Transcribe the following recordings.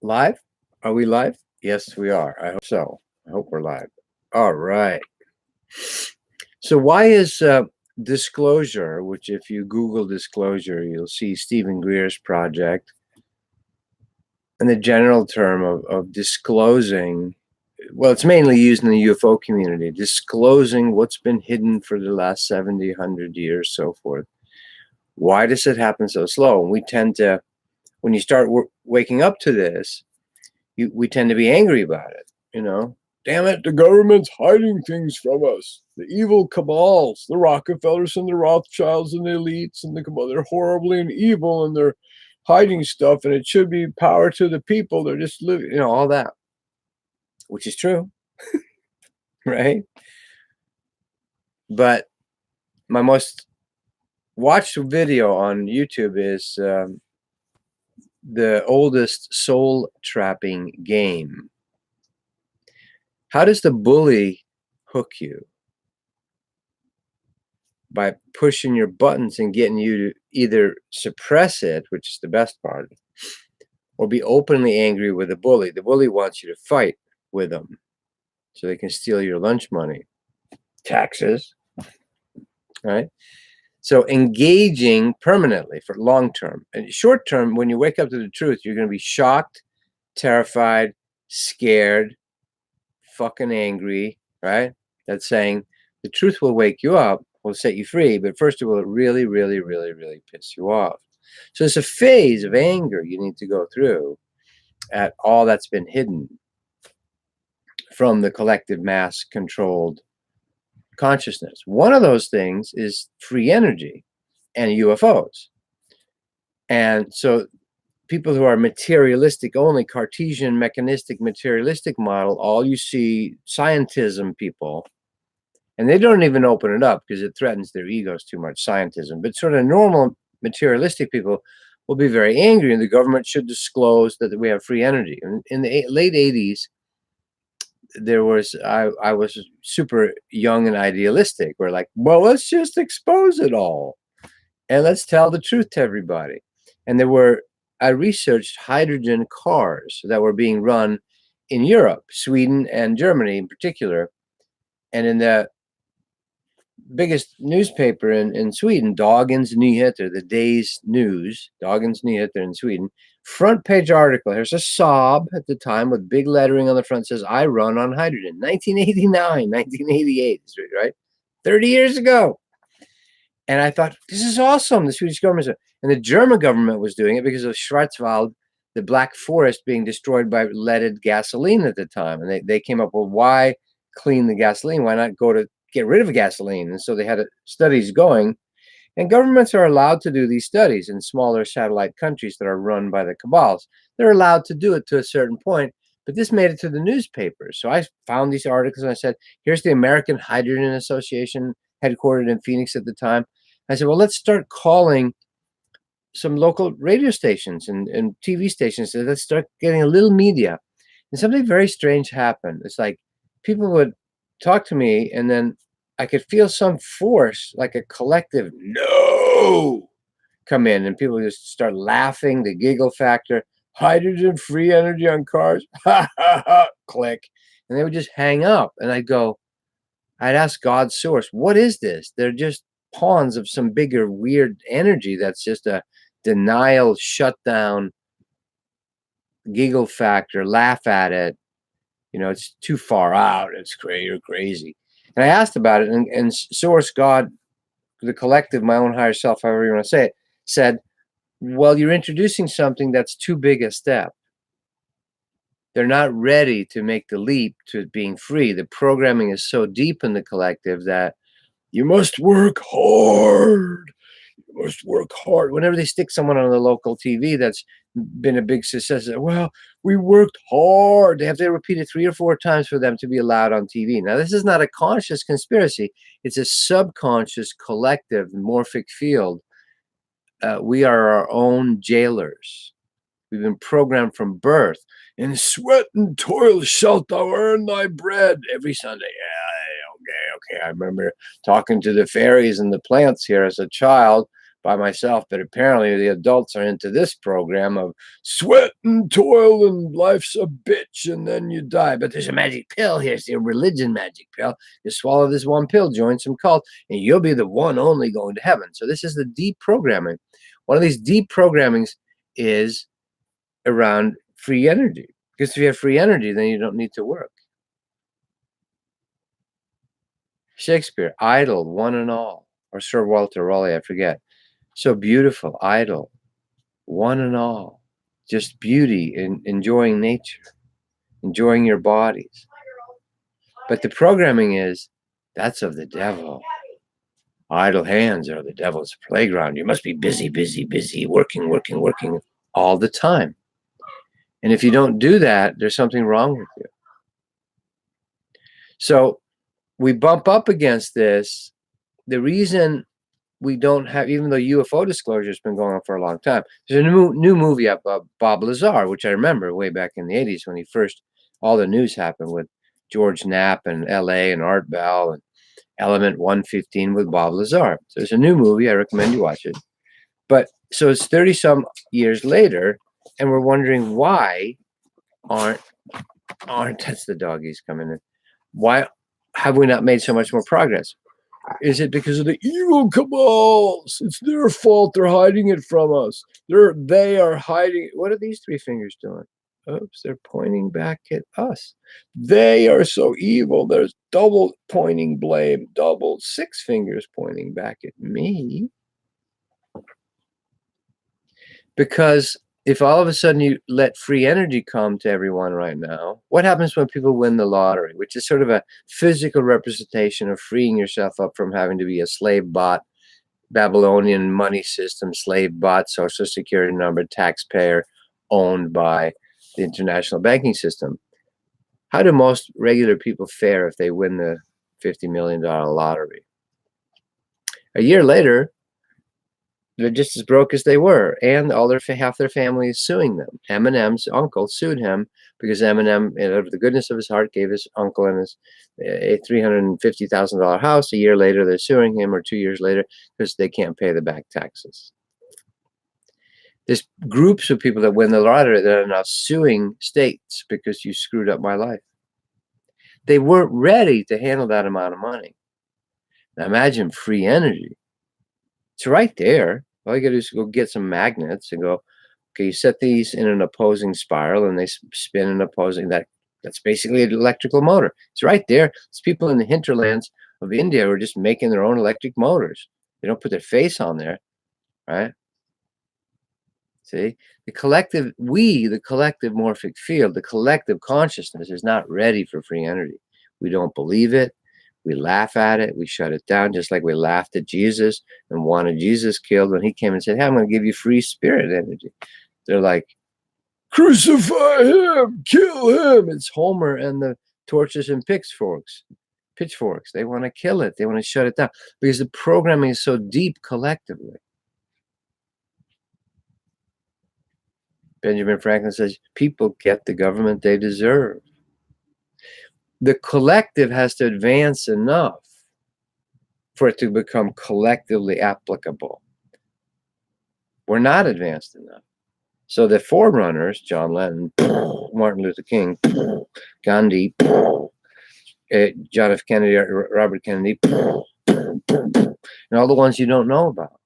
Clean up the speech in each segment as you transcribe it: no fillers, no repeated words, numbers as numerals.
Live? Are we live? Yes, we are. I hope so. I hope we're live. All right. So, why is disclosure, which if you Google disclosure, you'll see Stephen Greer's project, and the general term of disclosing, well, it's mainly used in the UFO community, disclosing what's been hidden for the last 70, 100 years, so forth. Why does it happen so slow? And we tend to, when you start waking up to this, we tend to be angry about it, you know. Damn it, the government's hiding things from us. The evil cabals, the Rockefellers and the Rothschilds and the elites and the cabal, they're horribly and evil and they're hiding stuff and it should be power to the people. They're just living, all that, which is true, right? But my most watched video on YouTube is the oldest soul trapping game. How does the bully hook you? By pushing your buttons and getting you to either suppress it, which is the best part, or be openly angry with the bully. The bully wants you to fight with them so they can steal your lunch money, taxes, right? So engaging permanently for long term. And short term, when you wake up to the truth, you're going to be shocked, terrified, scared, fucking angry, right? That's saying the truth will wake you up, will set you free, but first of all, it really, really, really, really piss you off. So it's a phase of anger you need to go through at all that's been hidden from the collective mass controlled consciousness. One of those things is free energy and UFOs. And so people who are materialistic only, Cartesian, mechanistic, materialistic model, all you see scientism people, and they don't even open it up because it threatens their egos too much, scientism. But sort of normal materialistic people will be very angry, and the government should disclose that we have free energy. And in the late 80s, there was, I was super young and idealistic. We're like, well, let's just expose it all and let's tell the truth to everybody. And I researched hydrogen cars that were being run in Europe, Sweden and Germany in particular. And in the biggest newspaper in Sweden, Dagens Nyheter, the day's news, Dagens Nyheter in Sweden, front page article. Here's a Saab at the time with big lettering on the front, says, I run on hydrogen. 1989, 1988, right? 30 years ago. And I thought, this is awesome. The Swedish government, and the German government was doing it because of Schwarzwald, the Black Forest being destroyed by leaded gasoline at the time. And they came up with, why clean the gasoline? Why not go to get rid of gasoline? And so they had studies going, and governments are allowed to do these studies in smaller satellite countries that are run by the cabals. They're allowed to do it to a certain point, but this made it to the newspapers. So I found these articles and I said, here's the American Hydrogen Association, headquartered in Phoenix at the time. I said, well, let's start calling some local radio stations and TV stations. So let's start getting a little media. And something very strange happened. It's like people would talk to me and then I could feel some force, like a collective no come in, and people just start laughing, the giggle factor, hydrogen free energy on cars, ha ha ha, click. And they would just hang up. And I'd ask God's source, what is this? They're just pawns of some bigger weird energy that's just a denial, shutdown, giggle factor, laugh at it. It's too far out. It's crazy. And I asked about it, and source, God, the collective, my own higher self, however you want to say it, said, well, you're introducing something that's too big a step. They're not ready to make the leap to being free. The programming is so deep in the collective that you must work hard. You must work hard. Whenever they stick someone on the local TV that's been a big success, well, we worked hard. They have to repeat it 3 or 4 times for them to be allowed on TV. Now, this is not a conscious conspiracy. It's a subconscious, collective, morphic field. We are our own jailers. We've been programmed from birth. In sweat and toil shalt thou earn thy bread every Sunday. Yeah, okay. I remember talking to the fairies and the plants here as a child. by myself, but apparently the adults are into this program of sweat and toil and life's a bitch and then you die. But there's a magic pill here. It's a religion magic pill. You swallow this one pill, join some cult, and you'll be the one only going to heaven. So this is the deep programming. One of these deep programmings is around free energy. Because if you have free energy, then you don't need to work. Shakespeare, idle, one and all. Or Sir Walter Raleigh, I forget. So beautiful, idle, one and all. Just beauty and enjoying nature, enjoying your bodies. But the programming is, that's of the devil. Idle hands are the devil's playground. You must be busy, busy, busy, working, working, working all the time. And if you don't do that, there's something wrong with you. So we bump up against this. The reason we don't have, even though UFO disclosure has been going on for a long time, there's a new movie of Bob Lazar, which I remember way back in the 80s when he first, all the news happened with George Knapp and LA and Art Bell and Element 115 with Bob Lazar. So there's a new movie. I recommend you watch it. But so it's 30 some years later, and we're wondering why aren't that's the doggies coming in. Why have we not made so much more progress? Is it because of the evil cabals? It's their fault. They're hiding it from us. They are hiding it. What are these three fingers doing? Oops, they're pointing back at us. They are so evil. There's double pointing blame, double six fingers pointing back at me. Because if all of a sudden you let free energy come to everyone right now, what happens when people win the lottery, which is sort of a physical representation of freeing yourself up from having to be a slave bot, Babylonian money system, slave bot, social security number, taxpayer, owned by the international banking system? How do most regular people fare if they win the $50 million lottery? A year later, they're just as broke as they were, and all half their family is suing them. Eminem's uncle sued him because Eminem, out of the goodness of his heart, gave his uncle and his a $350,000 house. A year later, they're suing him, or 2 years later, because they can't pay the back taxes. There's groups of people that win the lottery that are now suing states because you screwed up my life. They weren't ready to handle that amount of money. Now imagine free energy. It's right there. All you got to do is go get some magnets and go, okay, you set these in an opposing spiral and they spin an opposing, that's basically an electrical motor. It's right there. It's people in the hinterlands of India who are just making their own electric motors. They don't put their face on there, right? See, the collective morphic field, the collective consciousness is not ready for free energy. We don't believe it. We laugh at it. We shut it down, just like we laughed at Jesus and wanted Jesus killed when he came and said, hey, I'm going to give you free spirit energy. They're like, crucify him, kill him. It's Homer and the torches and pitchforks. They want to kill it. They want to shut it down because the programming is so deep collectively. Benjamin Franklin says, people get the government they deserve. The collective has to advance enough for it to become collectively applicable. We're not advanced enough. So the forerunners, John Lennon, Martin Luther King, Gandhi, John F. Kennedy, Robert Kennedy, and all the ones you don't know about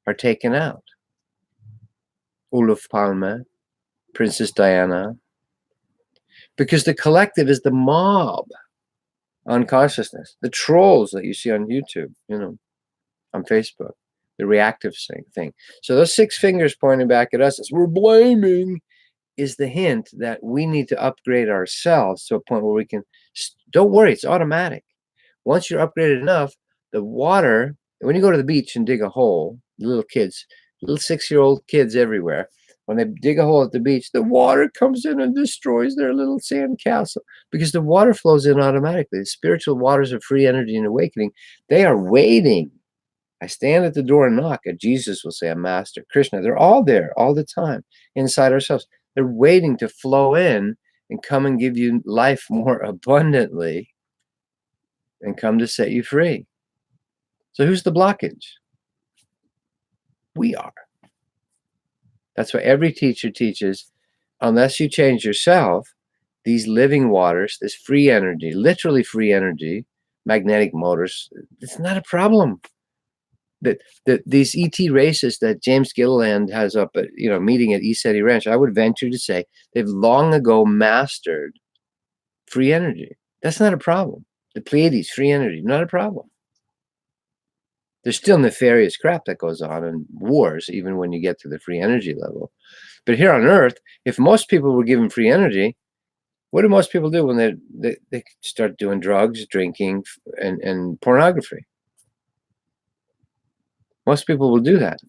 are taken out. Olof Palme, Princess Diana, because the collective is the mob on consciousness, the trolls that you see on YouTube, on Facebook, the reactive thing. So those six fingers pointing back at us as we're blaming is the hint that we need to upgrade ourselves to a point where we can, don't worry, it's automatic. Once you're upgraded enough, the water, when you go to the beach and dig a hole, little 6-year-old kids everywhere, when they dig a hole at the beach, the water comes in and destroys their little sand castle because the water flows in automatically. The spiritual waters of free energy and awakening, they are waiting. I stand at the door and knock. And Jesus will say, a master, Krishna. They're all there all the time inside ourselves. They're waiting to flow in and come and give you life more abundantly and come to set you free. So who's the blockage? We are. That's why every teacher teaches, unless you change yourself, these living waters, this free energy, literally free energy, magnetic motors, it's not a problem. That these ET races that James Gilliland has up at, meeting at East City Ranch, I would venture to say they've long ago mastered free energy. That's not a problem. The Pleiades, free energy, not a problem. There's still nefarious crap that goes on in wars, even when you get to the free energy level. But here on Earth, if most people were given free energy, what do most people do when they start doing drugs, drinking, and pornography? Most people will do that.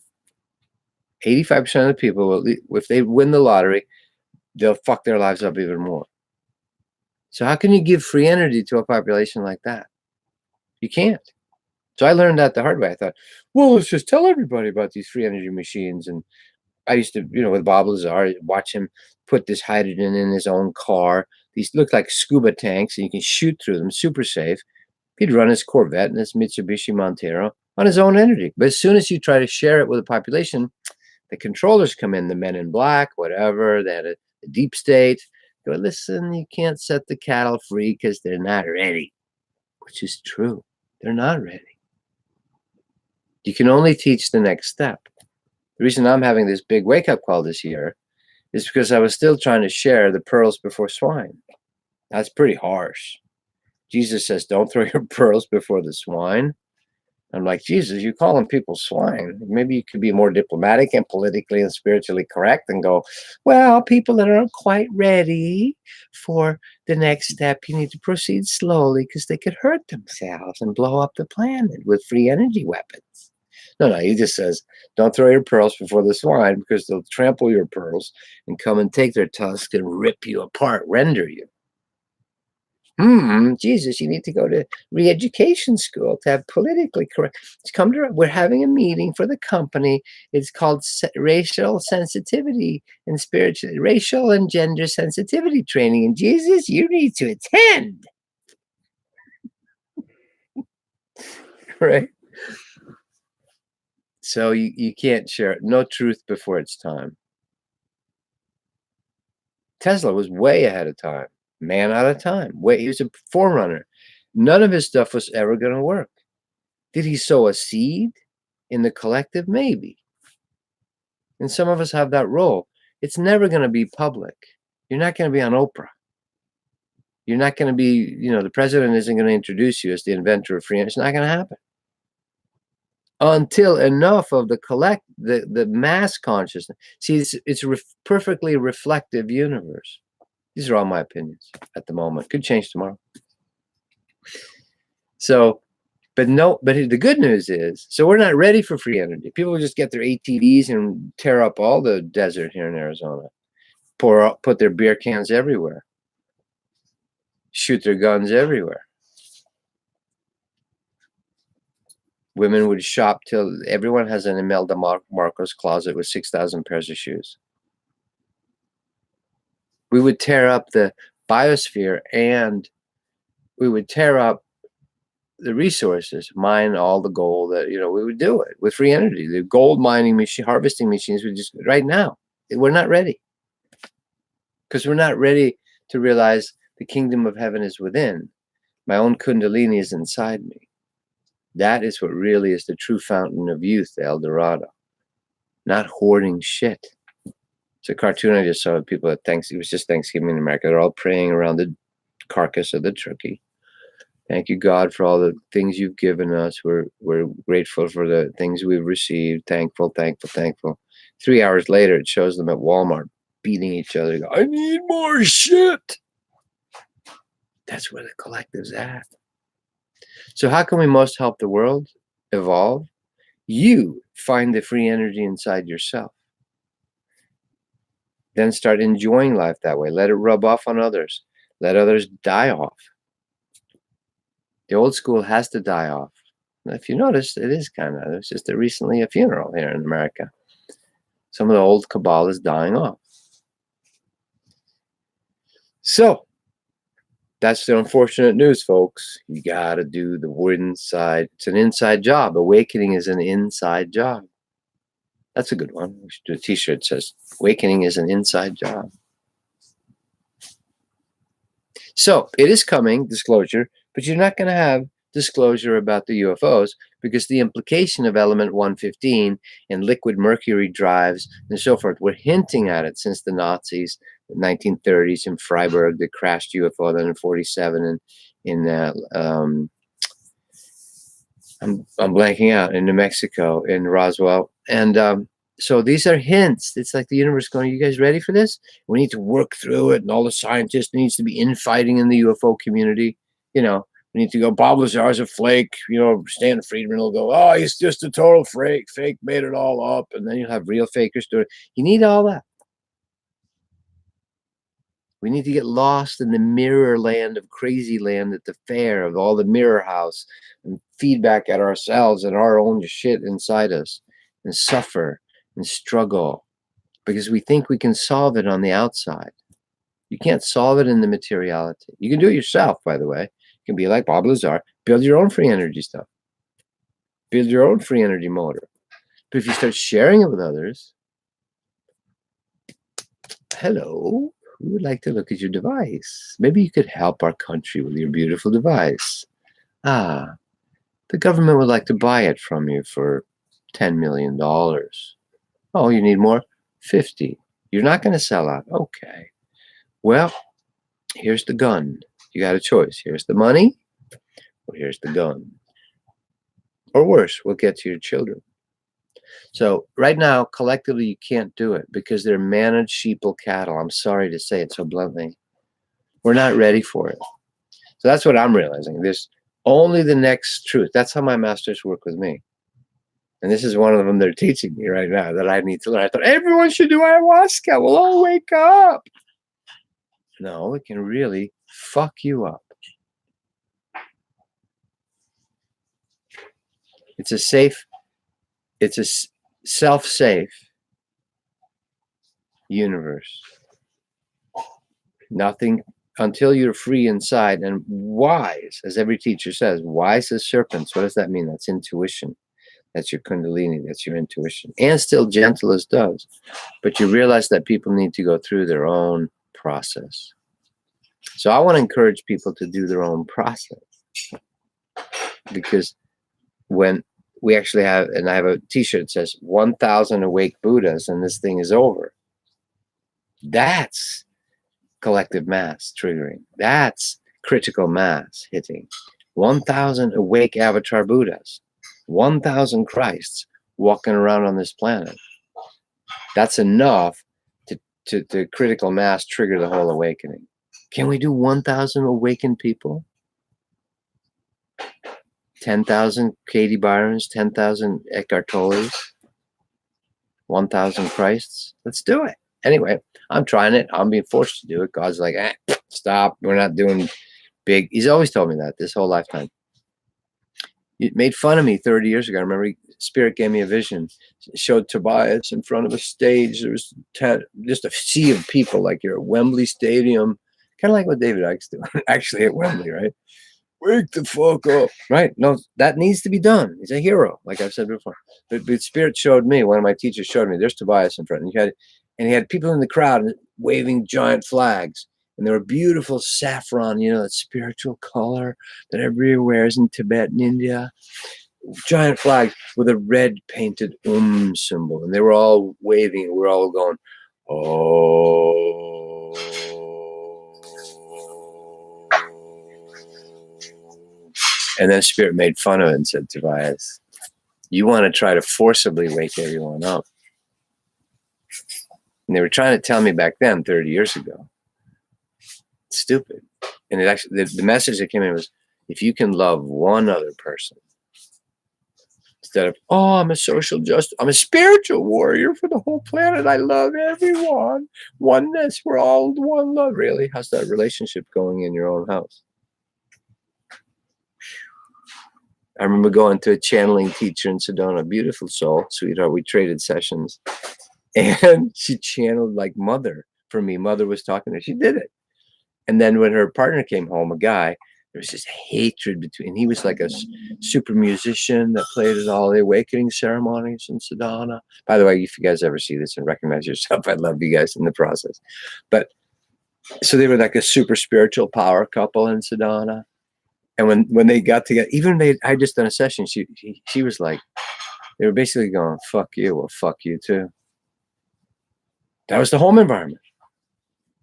85% of the people, will, if they win the lottery, they'll fuck their lives up even more. So how can you give free energy to a population like that? You can't. So I learned that the hard way. I thought, well, let's just tell everybody about these free energy machines. And I used to, with Bob Lazar, watch him put this hydrogen in his own car. These look like scuba tanks, and you can shoot through them, super safe. He'd run his Corvette and his Mitsubishi Montero on his own energy. But as soon as you try to share it with the population, the controllers come in, the men in black, whatever, they had a deep state. Go, listen, you can't set the cattle free because they're not ready, which is true. They're not ready. You can only teach the next step. The reason I'm having this big wake-up call this year is because I was still trying to share the pearls before swine. That's pretty harsh. Jesus says, don't throw your pearls before the swine. I'm like, Jesus, you're calling people swine. Maybe you could be more diplomatic and politically and spiritually correct and go, well, people that aren't quite ready for the next step, you need to proceed slowly because they could hurt themselves and blow up the planet with free energy weapons. No, he just says, don't throw your pearls before the swine because they'll trample your pearls and come and take their tusks and rip you apart, render you. Jesus, you need to go to re-education school to have politically correct. We're having a meeting for the company. It's called racial sensitivity and racial and gender sensitivity training. And Jesus, you need to attend. Right? So you can't share it. No truth before it's time. Tesla was way ahead of time. Man out of time. He was a forerunner. None of his stuff was ever going to work. Did he sow a seed in the collective? Maybe. And some of us have that role. It's never going to be public. You're not going to be on Oprah. You're not going to be, the president isn't going to introduce you as the inventor of free energy. It's not going to happen. Until enough of the mass consciousness. See, it's a perfectly reflective universe. These are all my opinions at the moment. Could change tomorrow. So, but the good news is, so we're not ready for free energy. People just get their ATVs and tear up all the desert here in Arizona, put their beer cans everywhere, shoot their guns everywhere. Women would shop till everyone has an Imelda Marcos closet with 6,000 pairs of shoes. We would tear up the biosphere and we would tear up the resources, mine all the gold that, we would do it with free energy. The gold mining machine, harvesting machines would just, right now, we're not ready. Because we're not ready to realize the kingdom of heaven is within. My own Kundalini is inside me. That is what really is the true fountain of youth, the El Dorado. Not hoarding shit. It's a cartoon I just saw of people at it was just Thanksgiving in America. They're all praying around the carcass of the turkey. Thank you, God, for all the things you've given us. We're grateful for the things we've received. Thankful, thankful, thankful. 3 hours later, it shows them at Walmart beating each other. I need more shit. That's where the collective's at. So how can we most help the world evolve? You find the free energy inside yourself. Then start enjoying life that way. Let it rub off on others. Let others die off. The old school has to die off. If you notice, it is there's just recently a funeral here in America. Some of the old cabal is dying off. So, that's the unfortunate news, folks. You got to do the inside. It's an inside job. Awakening is an inside job. That's a good one. We should do a t-shirt that says, awakening is an inside job. So it is coming, disclosure, but you're not going to have disclosure about the UFOs because the implication of element 115 and liquid mercury drives and so forth, we're hinting at it since the Nazis, the 1930s in Freiburg, the crashed UFO, then in 47 I'm blanking out, in New Mexico, in Roswell. And so these are hints. It's like the universe going, you guys ready for this? We need to work through it, and all the scientists needs to be infighting in the UFO community. You know, we need to go, Bob Lazar's a flake. You know, Stan Friedman will go, oh, he's just a total fake, made it all up. And then you'll have real fakers do it. You need all that. We need to get lost in the mirror land of crazy land at the fair, of all the mirror house, and feedback at ourselves and our own shit inside us, and suffer and struggle because we think we can solve it on the outside. You can't solve it in the materiality. You can do it yourself, by the way. You can be like Bob Lazar, build your own free energy stuff, build your own free energy motor. But if you start sharing it with others, hello, who would like to look at your device? Maybe you could help our country with your beautiful device. Ah, the government would like to buy it from you for $10 million. Oh, you need more? 50. You're not going to sell out. Okay. Well, here's the gun. You got a choice. Here's the money, or here's the gun. Or worse, we'll get to your children. So right now, collectively, you can't do it because they're managed sheeple cattle. I'm sorry to say it so bluntly. We're not ready for it. So that's what I'm realizing. There's only the next truth. That's how my masters work with me. And this is one of them they're teaching me right now that I need to learn. I thought everyone should do ayahuasca. We'll all wake up. No, it can really fuck you up. It's a self-safe universe. Nothing until you're free inside and wise, as every teacher says, wise as serpents. What does that mean? That's intuition. That's your kundalini. That's your intuition. And still gentle as doves. But you realize that people need to go through their own process. So I want to encourage people to do their own process. Because when we actually have, and I have a t-shirt that says 1,000 awake Buddhas and this thing is over. That's collective mass triggering. That's critical mass hitting. 1,000 awake avatar Buddhas. 1,000 Christs walking around on this planet. That's enough to critical mass trigger the whole awakening. Can we do 1,000 awakened people? 10,000 Katie Byrons, 10,000 Eckhart Tolles, 1,000 Christs? Let's do it. Anyway, I'm trying it. I'm being forced to do it. God's like, stop. We're not doing big. He's always told me that this whole lifetime. He made fun of me 30 years ago. I remember Spirit gave me a vision. It showed Tobias in front of a stage. There was just a sea of people, like you're at Wembley Stadium. Kind of like what David Icke's doing, actually at Wembley, right? Wake the fuck up. Right? No, that needs to be done. He's a hero, like I've said before. But Spirit showed me, one of my teachers showed me, there's Tobias in front. And he had people in the crowd waving giant flags. And they were beautiful saffron, you know, that spiritual color that everybody wears in Tibet and India. Giant flags with a red painted symbol. And they were all waving. And we were all going, oh. And then Spirit made fun of it and said, Tobias, you want to try to forcibly wake everyone up. And they were trying to tell me back then, 30 years ago. Stupid. And it actually, the message that came in was, if you can love one other person, instead of, oh, I'm a social justice, I'm a spiritual warrior for the whole planet. I love everyone. Oneness, we're all one love. Really? How's that relationship going in your own house? I remember going to a channeling teacher in Sedona, beautiful soul, sweetheart. We traded sessions. And she channeled like Mother for me. Mother was talking to her. She did it. And then when her partner came home, a guy, There was this hatred between. He was like a super musician that played at all the awakening ceremonies in Sedona. By the way, if you guys ever see this and recognize yourself, I love you guys in the process. But so they were like a super spiritual power couple in Sedona. And when they got together, even I just done a session. She was like, they were basically going, "Fuck you, well, fuck you too." That was the home environment.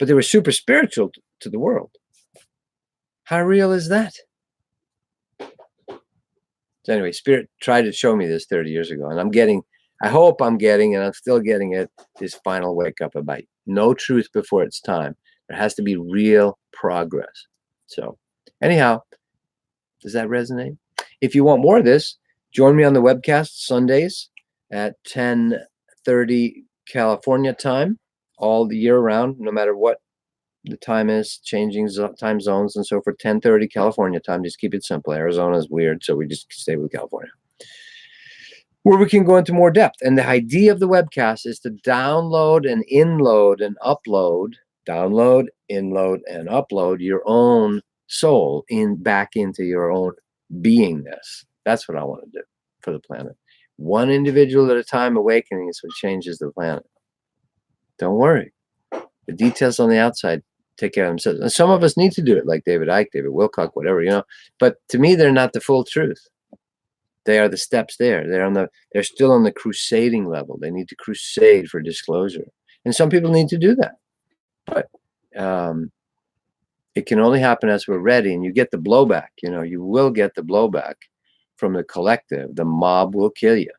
But they were super spiritual to the world. How real is that? So anyway, Spirit tried to show me this 30 years ago, and I hope I'm getting, and I'm still getting it, this final wake up about no truth before its time. There has to be real progress. So anyhow, does that resonate? If you want more of this, join me on the webcast Sundays at 10:30 California time, all the year round, no matter what the time is, changing time zones and so forth. 10:30 California time. Just keep it simple. Arizona is weird, so we just stay with California, where we can go into more depth. And the idea of the webcast is to download and inload and upload, download, inload, and upload your own soul back into your own beingness. That's what I want to do for the planet. One individual at a time awakening is what changes the planet. Don't worry. The details on the outside take care of themselves. And some of us need to do it, like David Icke, David Wilcock, whatever, But to me, they're not the full truth. They are the steps there. They're still on the crusading level. They need to crusade for disclosure. And some people need to do that. But it can only happen as we're ready. And you get the blowback, you will get the blowback from the collective. The mob will kill you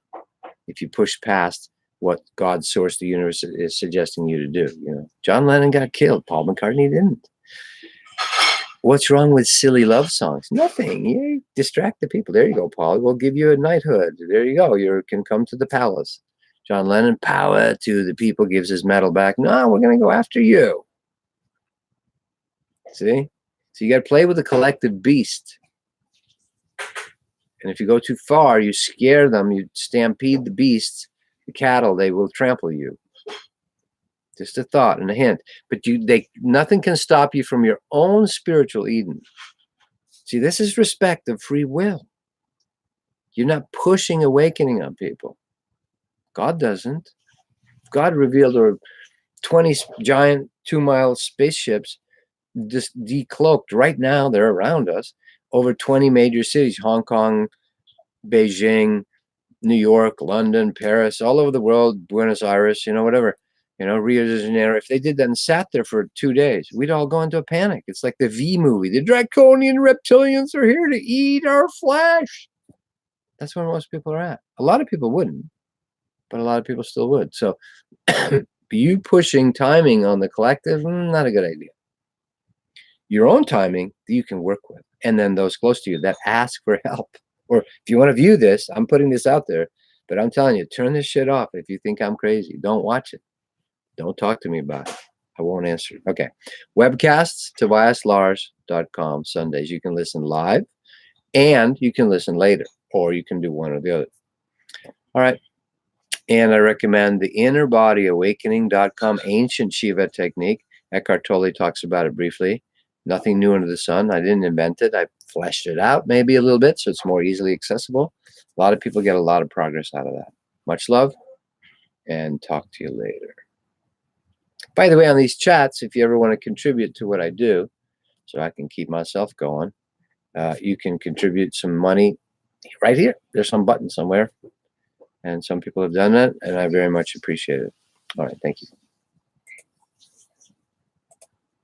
if you push past what God's source, the universe, is suggesting you to do. John Lennon got killed. Paul McCartney didn't. What's wrong with silly love songs? Nothing. You distract the people. There you go, Paul. We'll give you a knighthood. There you go. You can come to the palace. John Lennon, power to the people, gives his medal back. No, we're going to go after you. See? So you got to play with the collective beast. And if you go too far, you scare them, you stampede the beasts, the cattle, they will trample you. Just a thought and a hint. But nothing can stop you from your own spiritual Eden. See, this is respect of free will. You're not pushing awakening on people. God doesn't. God revealed 20 giant 2-mile spaceships just decloaked. Right now, they're around us. Over 20 major cities, Hong Kong, Beijing, New York, London, Paris, all over the world, Buenos Aires, whatever, Rio de Janeiro. If they did that and sat there for 2 days, we'd all go into a panic. It's like the V movie. The draconian reptilians are here to eat our flesh. That's where most people are at. A lot of people wouldn't, but a lot of people still would. So you pushing timing on the collective, not a good idea. Your own timing that you can work with. And then those close to you that ask for help. Or if you want to view this, I'm putting this out there, but I'm telling you, turn this shit off if you think I'm crazy. Don't watch it. Don't talk to me about it. I won't answer. Okay. Webcasts, TobiasLars.com, Sundays. You can listen live and you can listen later, or you can do one or the other. All right. And I recommend the InnerBodyAwakening.com, ancient Shiva technique. Eckhart Tolle talks about it briefly. Nothing new under the sun. I didn't invent it. I fleshed it out maybe a little bit so it's more easily accessible. A lot of people get a lot of progress out of that. Much love, and talk to you later. By the way, on these chats, if you ever want to contribute to what I do so I can keep myself going, you can contribute some money right here. There's some button somewhere. And some people have done that, and I very much appreciate it. All right, thank you.